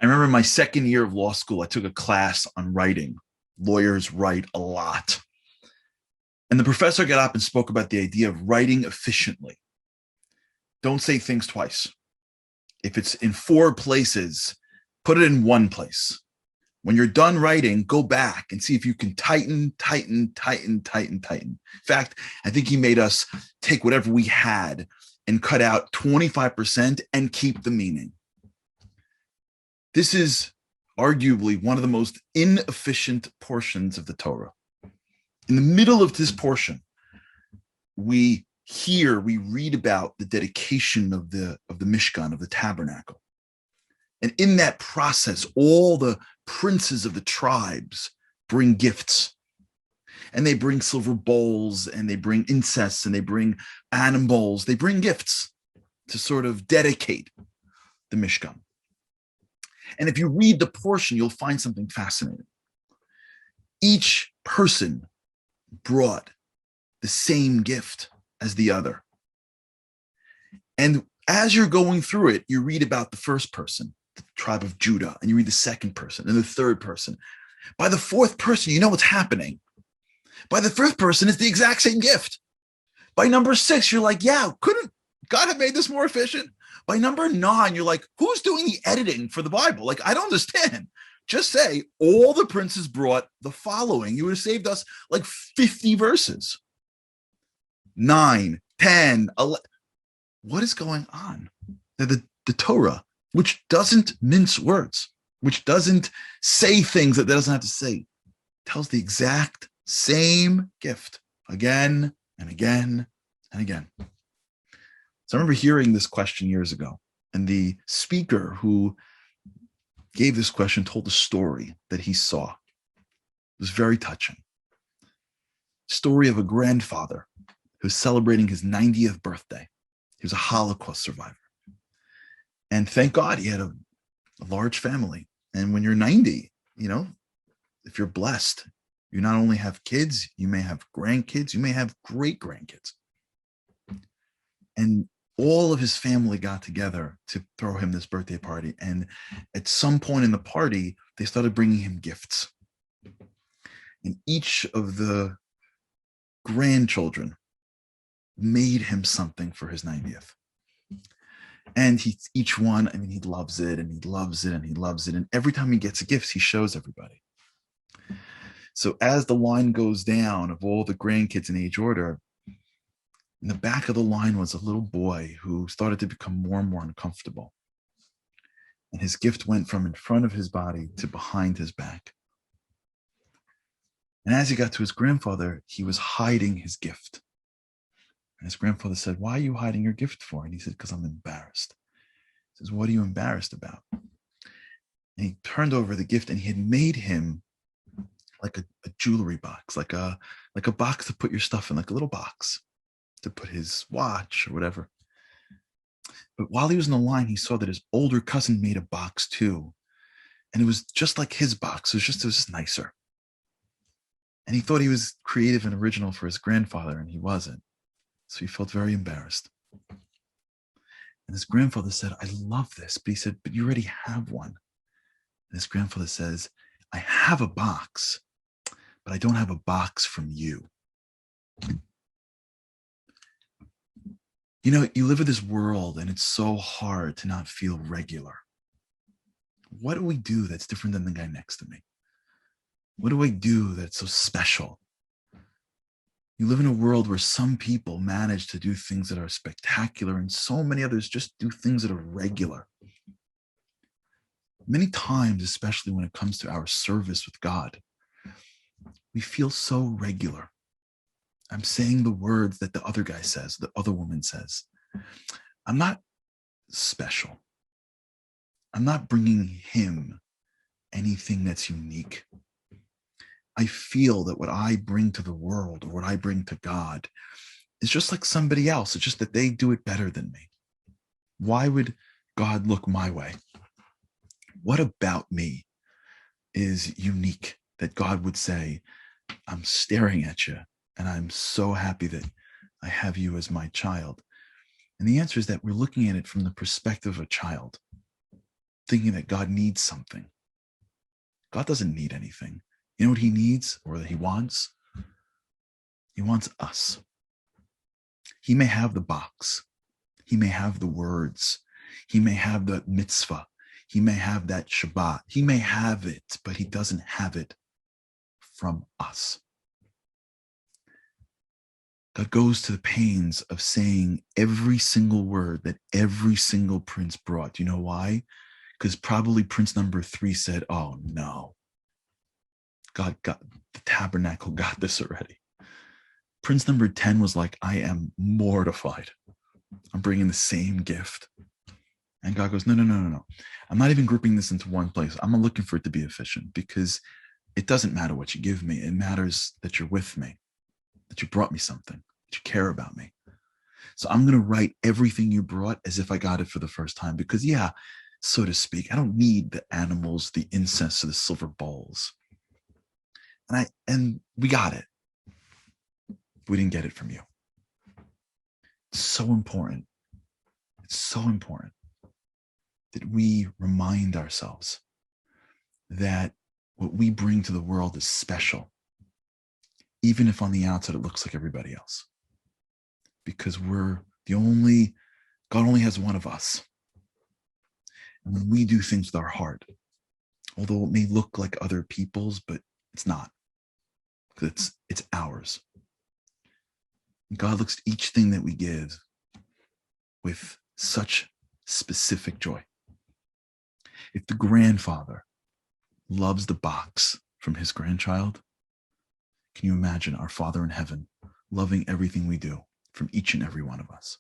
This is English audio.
remember in my second year of law school, I took a class on writing. Lawyers write a lot. And the professor got up and spoke about the idea of writing efficiently. Don't say things twice. If it's in four places, put it in one place. When you're done writing, go back and see if you can tighten. In fact, I think he made us take whatever we had and cut out 25% and keep the meaning. This is arguably one of the most inefficient portions of the Torah. In the middle of this portion, we read about the dedication of the Mishkan, of the tabernacle. And in that process, all the princes of the tribes bring gifts. And they bring silver bowls, and they bring incense, and they bring animals. They bring gifts to sort of dedicate the Mishkan. And if you read the portion, you'll find something fascinating. Each person brought the same gift as the other. And as you're going through it, you read about the first person, the tribe of Judah, and you read the second person and the third person. By the fourth person, you know what's happening. By the fifth person, it's the exact same gift. By number 6, you're like, yeah, couldn't God have made this more efficient? By number 9, you're like, who's doing the editing for the Bible? Like, I don't understand. Just say all the princes brought the following. You would have saved us like 50 verses. 9, 10, 11. What is going on? The Torah, which doesn't mince words, which doesn't say things that it doesn't have to say, tells the exact same gift again and again and again. So I remember hearing this question years ago, and the speaker who gave this question told a story that he saw. It was very touching. Story of a grandfather who was celebrating his 90th birthday. He was a Holocaust survivor. And thank God he had a large family. And when you're 90, if you're blessed, you not only have kids, you may have grandkids, you may have great grandkids. And all of his family got together to throw him this birthday party. And at some point in the party, they started bringing him gifts. And each of the grandchildren made him something for his 90th. And each one, he loves it and he loves it and he loves it. And every time he gets gifts, he shows everybody. So as the line goes down of all the grandkids in age order, in the back of the line was a little boy who started to become more and more uncomfortable. And his gift went from in front of his body to behind his back. And as he got to his grandfather, he was hiding his gift. And his grandfather said, "Why are you hiding your gift for?" And he said, "Because I'm embarrassed." He says, "What are you embarrassed about?" And he turned over the gift, and he had made him like a jewelry box, like a box to put your stuff in, like a little box to put his watch or whatever. But while he was in the line, he saw that his older cousin made a box too. And it was just like his box. It was just nicer. And he thought he was creative and original for his grandfather, and he wasn't. So he felt very embarrassed. And his grandfather said, "I love this." But he said, "But you already have one." And his grandfather says, "I have a box, but I don't have a box from you." You live in this world, and it's so hard to not feel regular. What do we do that's different than the guy next to me? What do I do that's so special? You live in a world where some people manage to do things that are spectacular, and so many others just do things that are regular. Many times, especially when it comes to our service with God, we feel so regular. I'm saying the words that the other guy says, the other woman says. I'm not special. I'm not bringing him anything that's unique. I feel that what I bring to the world, or what I bring to God, is just like somebody else. It's just that they do it better than me. Why would God look my way? What about me is unique that God would say, "I'm staring at you, and I'm so happy that I have you as my child"? And the answer is that we're looking at it from the perspective of a child. thinking that God needs something. God doesn't need anything. You know what he needs or that he wants? He wants us. He may have the box. He may have the words. He may have the mitzvah. He may have that Shabbat. He may have it, but he doesn't have it from us. God goes to the pains of saying every single word that every single prince brought. Do you know why? Because probably prince number 3 said, oh no, God got the tabernacle, got this already. Prince number 10 was like, I am mortified. I'm bringing the same gift. And God goes, no. I'm not even grouping this into one place. I'm not looking for it to be efficient because it doesn't matter what you give me. It matters that you're with me, that you brought me something, that you care about me. So I'm going to write everything you brought as if I got it for the first time because, yeah, so to speak, I don't need the animals, the incense, or the silver bowls. And we got it. We didn't get it from you. It's so important. It's so important that we remind ourselves that what we bring to the world is special, even if on the outside it looks like everybody else, because God only has one of us. And when we do things with our heart, although it may look like other people's, but it's not, because it's ours. And God looks at each thing that we give with such specific joy. If the grandfather loves the box from his grandchild, can you imagine our Father in heaven loving everything we do from each and every one of us?